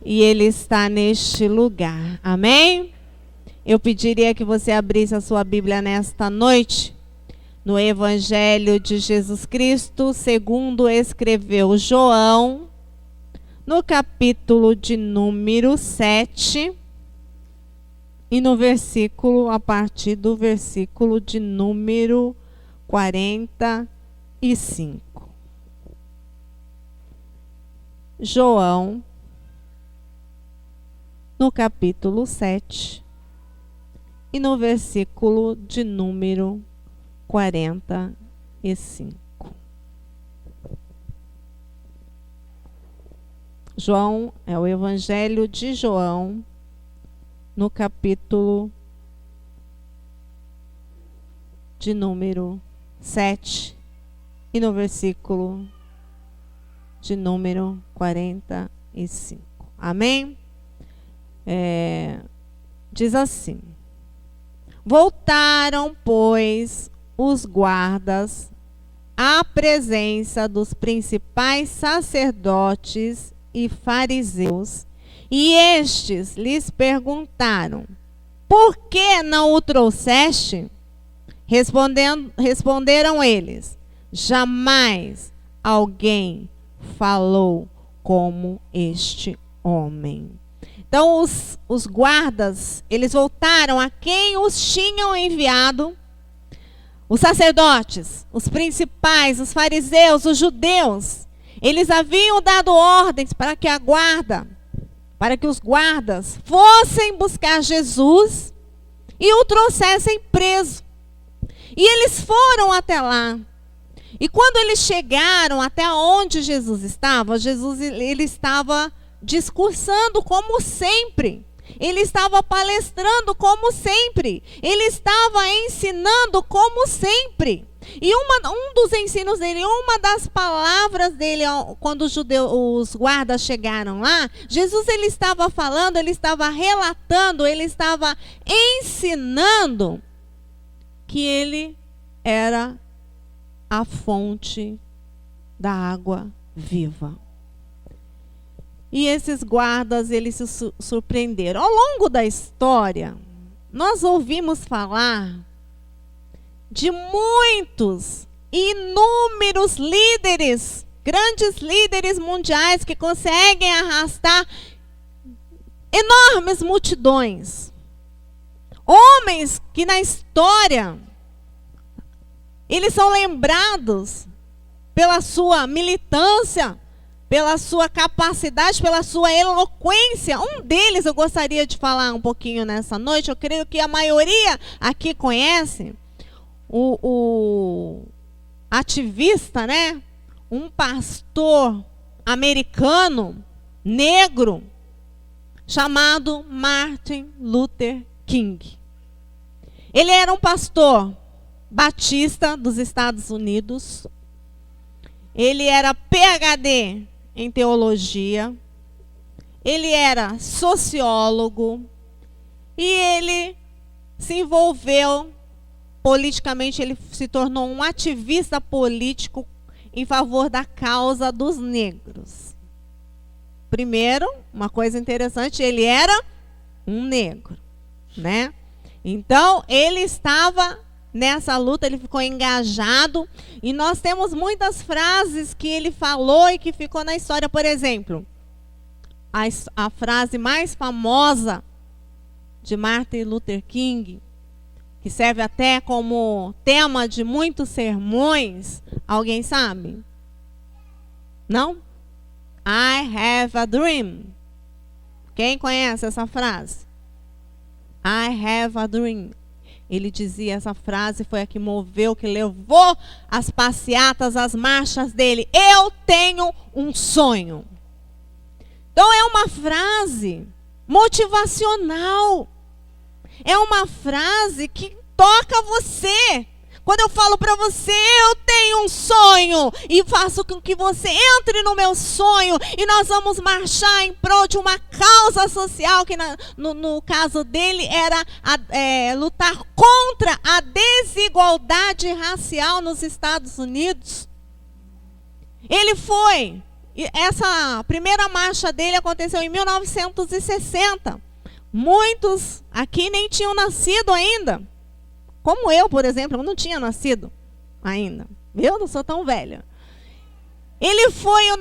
e Ele está neste lugar. Amém? Eu pediria que você abrisse a sua Bíblia nesta noite, no Evangelho de Jesus Cristo, segundo escreveu João, no capítulo de número 7, e no versículo, a partir do versículo de número 45. João, no capítulo 7, e no versículo de número 45. João é o Evangelho de João, no capítulo de número 7 e no versículo de número 45. Amém? Diz assim: voltaram, pois, os guardas à presença dos principais sacerdotes e fariseus, e estes lhes perguntaram: por que não o trouxeste? Responderam eles: jamais alguém falou como este homem. Então os guardas, eles voltaram a quem os tinham enviado, os sacerdotes, os principais, os fariseus, os judeus. Eles haviam dado ordens para que os guardas fossem buscar Jesus e o trouxessem preso. E eles foram até lá. E quando eles chegaram até onde Jesus estava, ele estava discursando como sempre. Ele estava palestrando como sempre. Ele estava ensinando como sempre. E um dos ensinos dele, uma das palavras dele, quando os guardas chegaram lá, Jesus ele estava falando, ele estava relatando, ele estava ensinando que ele era a fonte da água viva. E esses guardas, eles se surpreenderam. Ao longo da história, nós ouvimos falar de muitos, inúmeros líderes, grandes líderes mundiais que conseguem arrastar enormes multidões. Homens que na história, eles são lembrados pela sua militância, pela sua capacidade, pela sua eloquência. Um deles eu gostaria de falar um pouquinho nessa noite. Eu creio que a maioria aqui conhece o ativista, né? Um pastor americano, negro, chamado Martin Luther King. Ele era um pastor batista dos Estados Unidos. Ele era PhD em teologia. Ele era sociólogo. E ele se envolveu politicamente, ele se tornou um ativista político em favor da causa dos negros. Primeiro, uma coisa interessante, ele era um negro, né? Então, ele estava nessa luta, ele ficou engajado, e nós temos muitas frases que ele falou e que ficou na história. Por exemplo, a frase mais famosa de Martin Luther King, que serve até como tema de muitos sermões, alguém sabe? Não? I have a dream. Quem conhece essa frase? I have a dream. Ele dizia essa frase, foi a que moveu, que levou as passeatas, as marchas dele. Eu tenho um sonho. Então é uma frase motivacional. É uma frase que toca você. Quando eu falo para você, eu tenho um sonho e faço com que você entre no meu sonho e nós vamos marchar em prol de uma causa social que no caso dele era lutar contra a desigualdade racial nos Estados Unidos. Ele foi E essa primeira marcha dele aconteceu em 1960. Muitos aqui nem tinham nascido ainda. Como eu, por exemplo, eu não tinha nascido ainda. Eu não sou tão velha. Ele foi o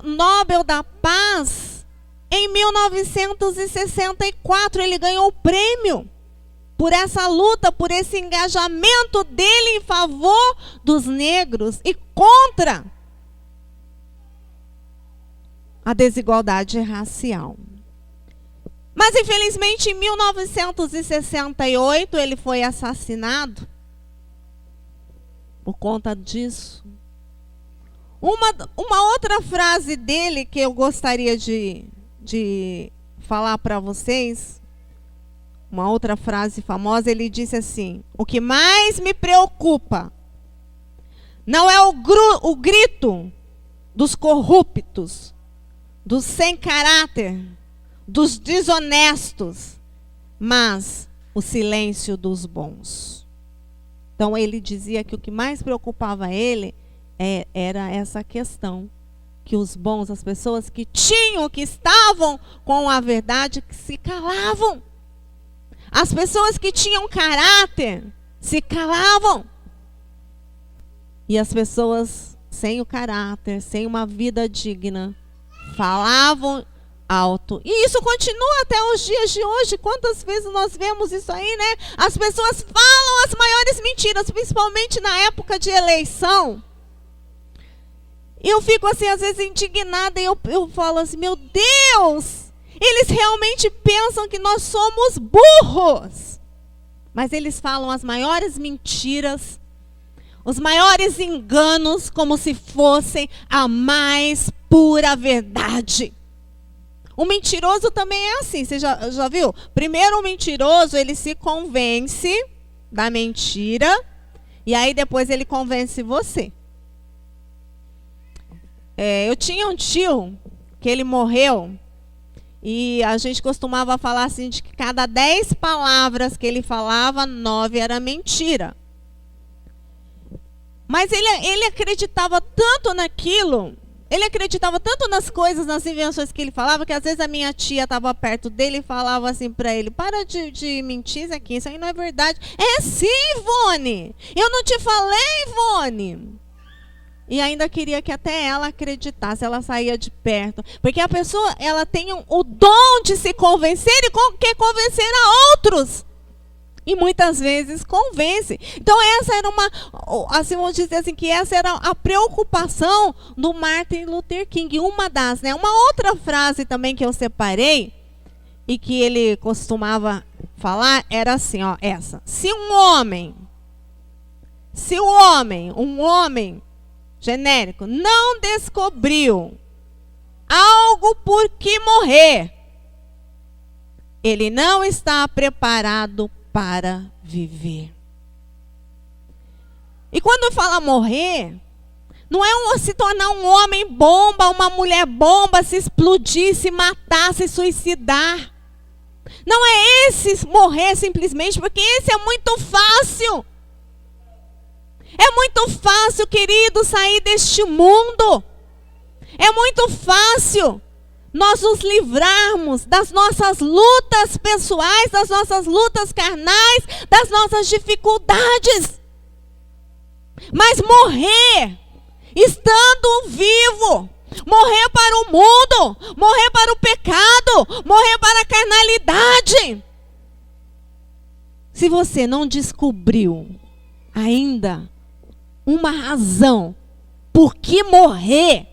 Nobel da Paz em 1964. Ele ganhou o prêmio por essa luta, por esse engajamento dele em favor dos negros e contra a desigualdade racial. Mas, infelizmente, em 1968, ele foi assassinado por conta disso. Uma outra frase dele que eu gostaria de falar para vocês, uma outra frase famosa, ele disse assim: o que mais me preocupa não é o grito dos corruptos, dos sem caráter, dos desonestos, mas o silêncio dos bons. Então ele dizia que o que mais preocupava ele era essa questão, que os bons, as pessoas que tinham, que estavam com a verdade, que se calavam. As pessoas que tinham caráter se calavam. E as pessoas sem o caráter, sem uma vida digna, falavam alto. E isso continua até os dias de hoje. Quantas vezes nós vemos isso aí, né? As pessoas falam as maiores mentiras, principalmente na época de eleição. E eu fico assim, às vezes, indignada, e eu falo assim, meu Deus, eles realmente pensam que nós somos burros. Mas eles falam as maiores mentiras, os maiores enganos, como se fossem a mais pura verdade. O mentiroso também é assim, você já viu? Primeiro o mentiroso, ele se convence da mentira, e aí depois ele convence você. Eu tinha um tio que ele morreu, e a gente costumava falar assim, de que cada 10 palavras que ele falava, 9 era mentira. Mas ele acreditava tanto naquilo, ele acreditava tanto nas coisas, nas invenções que ele falava, que às vezes a minha tia estava perto dele e falava assim para ele: para de mentir isso aí não é verdade. É sim, Ivone, eu não te falei, Ivone. E ainda queria que até ela acreditasse, ela saía de perto. Porque a pessoa, ela tem o dom de se convencer e quer convencer a outros. E muitas vezes convence. Então essa era assim, vamos dizer assim, que essa era a preocupação do Martin Luther King. Uma das, né? Uma outra frase também que eu separei e que ele costumava falar era assim, ó, essa. Se um homem genérico, não descobriu algo por que morrer, ele não está preparado para viver. E quando fala morrer, não é se tornar um homem bomba, uma mulher bomba, se explodir, se matar, se suicidar. Não é esse morrer simplesmente, porque esse é muito fácil. É muito fácil, querido, sair deste mundo. É muito fácil nós nos livrarmos das nossas lutas pessoais, das nossas lutas carnais, das nossas dificuldades. Mas morrer, estando vivo, morrer para o mundo, morrer para o pecado, morrer para a carnalidade. Se você não descobriu ainda uma razão por que morrer,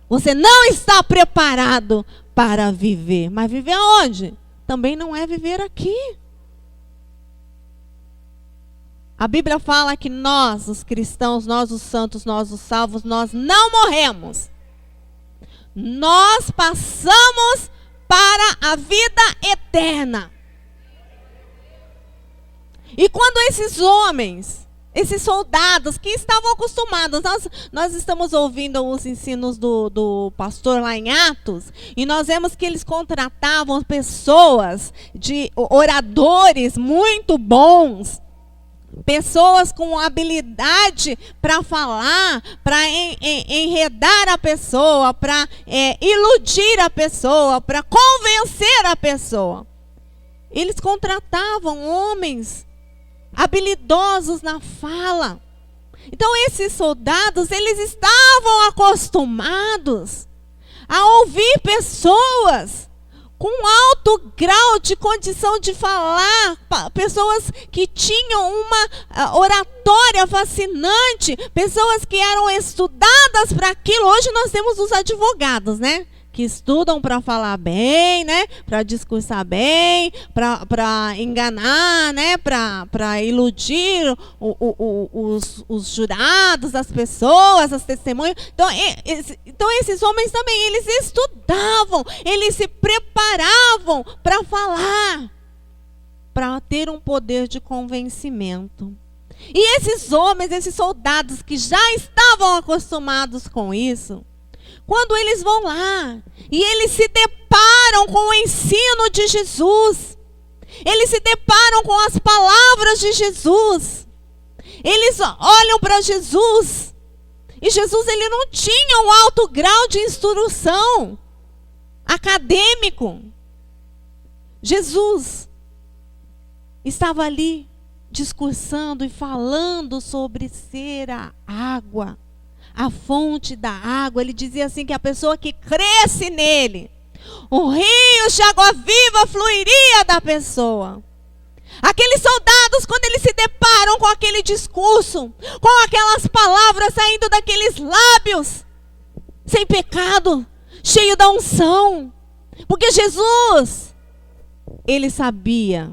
você não está preparado para viver. Mas viver aonde? Também não é viver aqui. A Bíblia fala que nós, os cristãos, nós os santos, nós os salvos, nós não morremos. Nós passamos para a vida eterna. E quando esses homens, esses soldados que estavam acostumados, nós estamos ouvindo os ensinos do pastor lá em Atos, e nós vemos que eles contratavam pessoas, de oradores muito bons, Pessoas com habilidade para falar, para enredar a pessoa, para iludir a pessoa, para convencer a pessoa. Eles contratavam homens habilidosos na fala. Então esses soldados, eles estavam acostumados a ouvir pessoas com alto grau de condição de falar, pessoas que tinham uma oratória fascinante, pessoas que eram estudadas para aquilo. Hoje nós temos os advogados, né? Que estudam para falar bem, né? Para discursar bem, para enganar, né? Para iludir os jurados, as pessoas, as testemunhas. Então esses homens também, eles estudavam, eles se preparavam para falar, para ter um poder de convencimento. E esses homens, esses soldados que já estavam acostumados com isso, quando eles vão lá e eles se deparam com o ensino de Jesus, eles se deparam com as palavras de Jesus, eles olham para Jesus, e Jesus, ele não tinha um alto grau de instrução acadêmico. Jesus estava ali discursando e falando sobre ser a água, a fonte da água. Ele dizia assim que a pessoa que cresce nele, um rio de água viva fluiria da pessoa. Aqueles soldados, quando eles se deparam com aquele discurso, com aquelas palavras saindo daqueles lábios, sem pecado, cheio da unção, porque Jesus, ele sabia,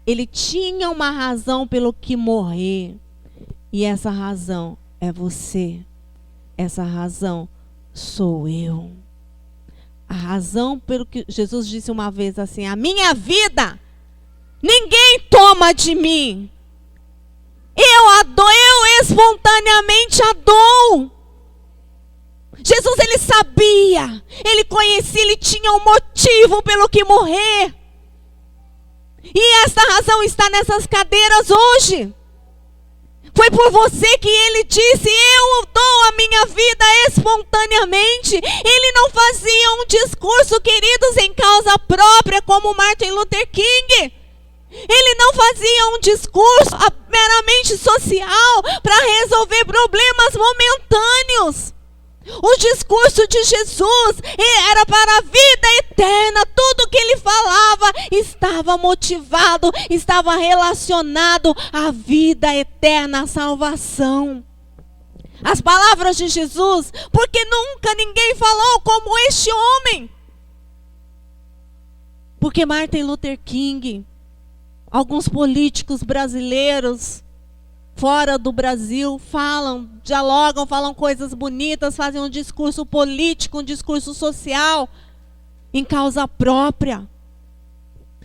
ele tinha uma razão pelo que morrer, e essa razão é você. Essa razão sou eu. A razão pelo que Jesus disse uma vez assim: a minha vida ninguém toma de mim. Eu a dou, eu espontaneamente a dou. Jesus, ele sabia, ele conhecia, ele tinha um motivo pelo que morrer. E essa razão está nessas cadeiras hoje. Foi por você que ele disse: eu dou a minha vida espontaneamente. Ele não fazia um discurso, queridos, em causa própria, como Martin Luther King. Ele não fazia um discurso meramente social para resolver problemas momentâneos. O discurso de Jesus era para a vida eterna. Tudo que ele falava estava motivado, estava relacionado à vida eterna, à salvação. As palavras de Jesus, porque nunca ninguém falou como este homem. Porque Martin Luther King, alguns políticos brasileiros fora do Brasil falam, dialogam, falam coisas bonitas, fazem um discurso político, um discurso social em causa própria.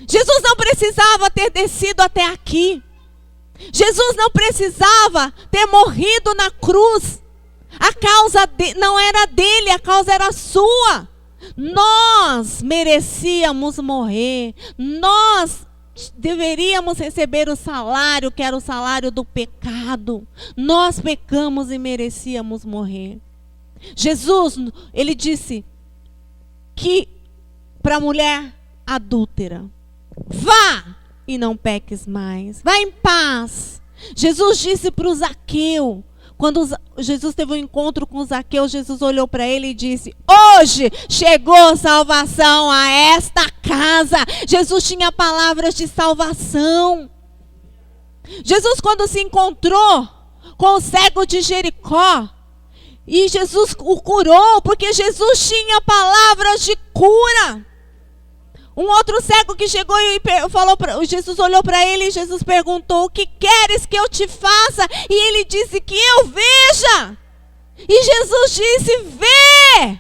Jesus não precisava ter descido até aqui. Jesus não precisava ter morrido na cruz. A causa não era dele, a causa era sua. Nós merecíamos morrer. Nós deveríamos receber o salário, que era o salário do pecado. Nós pecamos e merecíamos morrer. Jesus, ele disse que para a mulher adúltera: vá e não peques mais, vá em paz. Jesus disse para o Zaqueu, quando Jesus teve um encontro com Zaqueu, Jesus olhou para ele e disse: hoje chegou salvação a esta casa. Jesus tinha palavras de salvação. Jesus, quando se encontrou com o cego de Jericó, e Jesus o curou, porque Jesus tinha palavras de cura. Um outro cego que chegou e falou, Jesus olhou para ele e Jesus perguntou: o que queres que eu te faça? E ele disse: que eu veja. E Jesus disse: vê.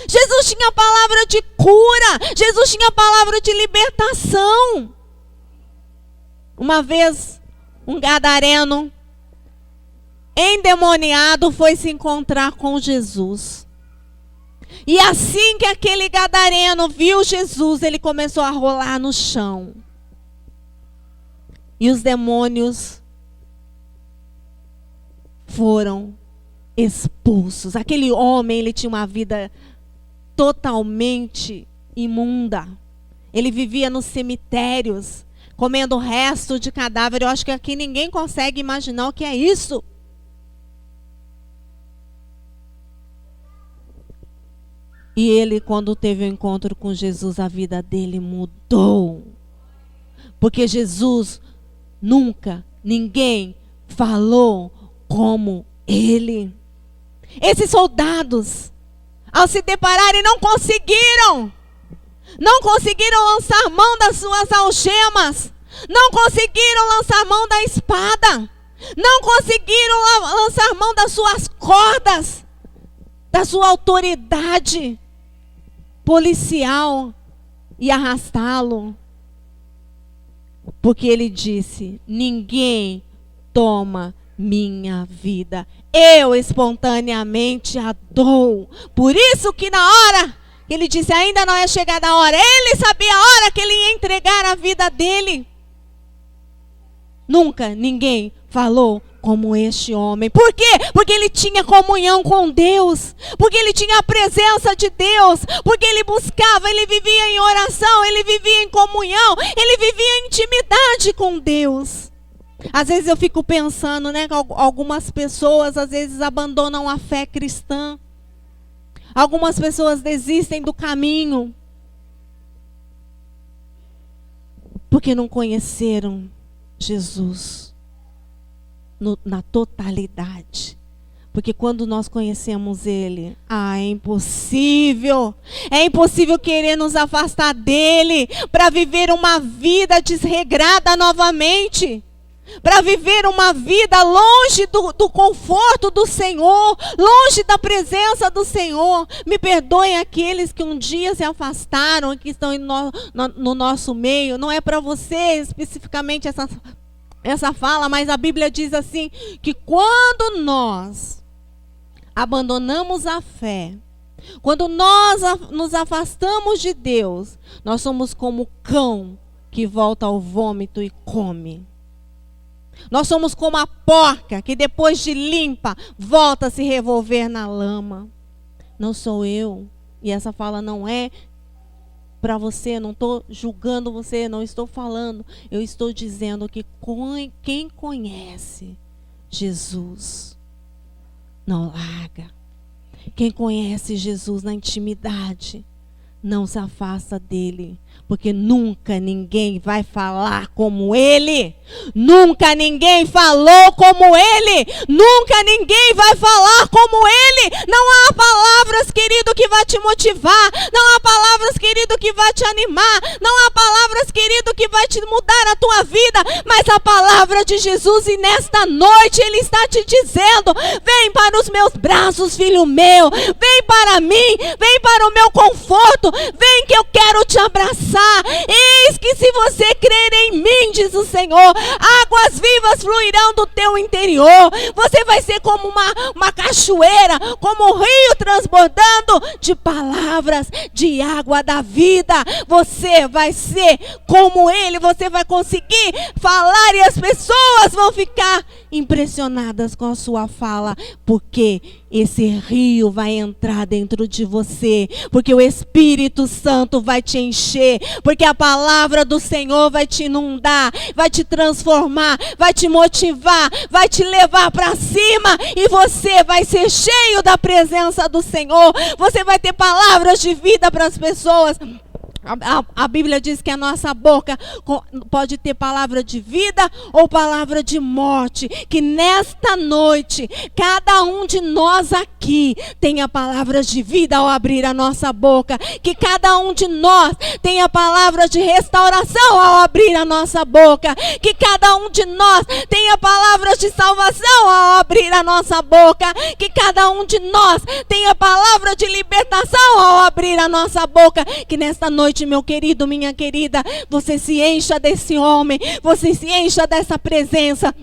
Jesus tinha palavra de cura, Jesus tinha palavra de libertação. Uma vez, um gadareno endemoniado foi se encontrar com Jesus. E assim que aquele gadareno viu Jesus, ele começou a rolar no chão. E os demônios foram expulsos. Aquele homem, ele tinha uma vida totalmente imunda. Ele vivia nos cemitérios, comendo o resto de cadáver. Eu acho que aqui ninguém consegue imaginar o que é isso. E ele, quando teve o encontro com Jesus, a vida dele mudou. Porque Jesus nunca, ninguém falou como ele. Esses soldados, ao se depararem, não conseguiram lançar mão das suas algemas, não conseguiram lançar mão da espada, não conseguiram lançar mão das suas cordas, da sua autoridade policial e arrastá-lo. Porque ele disse: ninguém toma minha vida, eu espontaneamente a dou. Por isso que na hora que ele disse, ainda não é chegada a hora, ele sabia a hora que ele ia entregar a vida dele. Nunca ninguém falou como este homem. Por quê? Porque ele tinha comunhão com Deus, porque ele tinha a presença de Deus, porque ele buscava, ele vivia em oração, ele vivia em comunhão, ele vivia em intimidade com Deus. Às vezes eu fico pensando, né, que algumas pessoas às vezes abandonam a fé cristã. Algumas pessoas desistem do caminho porque não conheceram Jesus na totalidade. Porque quando nós conhecemos Ele, é impossível. É impossível querer nos afastar dEle para viver uma vida desregrada novamente. Para viver uma vida longe do conforto do Senhor, longe da presença do Senhor. Me perdoem aqueles que um dia se afastaram, que estão no nosso meio. Não é para você especificamente essa fala, mas a Bíblia diz assim, que quando nós abandonamos a fé, quando nós nos afastamos de Deus, nós somos como cão que volta ao vômito e come. Nós somos como a porca que depois de limpa volta a se revolver na lama. Não sou eu. E essa fala não é para você, não estou julgando você, não estou falando. Eu estou dizendo que quem conhece Jesus não larga. Quem conhece Jesus na intimidade não se afasta dele. Porque nunca ninguém vai falar como ele. Nunca ninguém falou como ele. Nunca ninguém vai falar como ele. Não há palavras, querido, que vai te motivar. Não há palavras, querido, que vai te animar. Não há palavras, querido, que vai te mudar a tua vida. Mas a palavra de Jesus, e nesta noite ele está te dizendo: vem para os meus braços, filho meu. Vem para mim. Vem para o meu conforto. Vem que eu quero te abraçar. Eis que se você crer em mim, diz o Senhor, águas vivas fluirão do teu interior. Você vai ser como uma cachoeira, como um rio transbordando de palavras, de água da vida. Você vai ser como ele, você vai conseguir falar e as pessoas vão ficar impressionadas com a sua fala, porque esse rio vai entrar dentro de você, porque o Espírito Santo vai te encher, porque a palavra do Senhor vai te inundar, vai te transformar, vai te motivar, vai te levar para cima, e você vai ser cheio da presença do Senhor. Você vai ter palavras de vida para as pessoas. A Bíblia diz que a nossa boca pode ter palavra de vida ou palavra de morte. Que nesta noite, cada um de nós aqui tenha palavras de vida ao abrir a nossa boca. Que cada um de nós tenha palavra de restauração ao abrir a nossa boca. Que cada um de nós tenha palavras de salvação ao abrir a nossa boca. Que cada um de nós tenha palavra de libertação ao abrir a nossa boca. Que nesta noite, meu querido, minha querida, você se encha desse homem, você se encha dessa presença,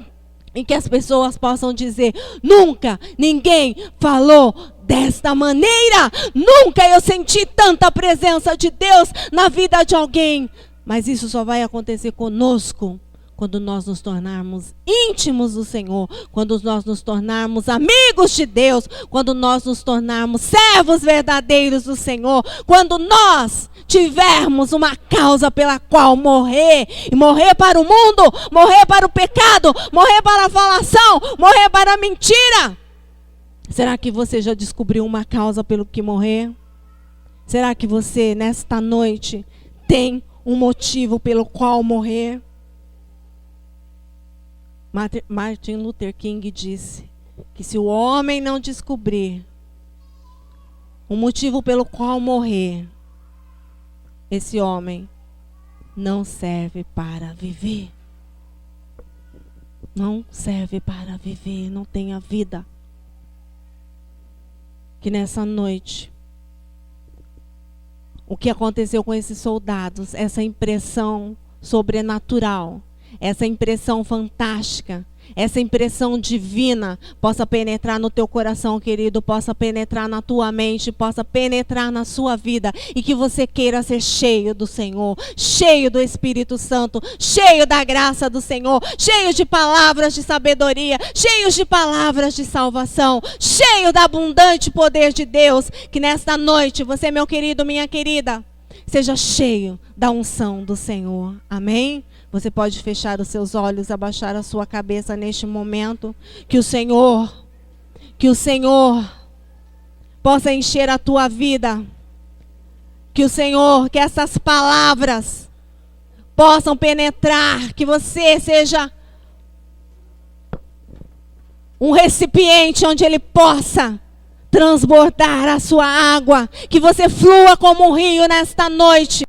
e que as pessoas possam dizer: nunca ninguém falou desta maneira, nunca eu senti tanta presença de Deus na vida de alguém. Mas isso só vai acontecer conosco quando nós nos tornarmos íntimos do Senhor, quando nós nos tornarmos amigos de Deus, quando nós nos tornarmos servos verdadeiros do Senhor, quando nós tivermos uma causa pela qual morrer, e morrer para o mundo, morrer para o pecado, morrer para a falação, morrer para a mentira. Será que você já descobriu uma causa pelo que morrer? Será que você, nesta noite, tem um motivo pelo qual morrer? Martin Luther King disse que se o homem não descobrir um motivo pelo qual morrer, esse homem não serve para viver. Não serve para viver, não tem a vida. Que nessa noite, o que aconteceu com esses soldados, essa impressão sobrenatural, essa impressão fantástica, essa impressão divina possa penetrar no teu coração, querido, possa penetrar na tua mente, possa penetrar na sua vida, e que você queira ser cheio do Senhor, cheio do Espírito Santo, cheio da graça do Senhor, cheio de palavras de sabedoria, cheio de palavras de salvação, cheio do abundante poder de Deus. Que nesta noite você, meu querido, minha querida, seja cheio da unção do Senhor. Amém? Você pode fechar os seus olhos, abaixar a sua cabeça neste momento. Que o Senhor possa encher a tua vida. Que o Senhor, que essas palavras possam penetrar. Que você seja um recipiente onde Ele possa transbordar a sua água. Que você flua como um rio nesta noite.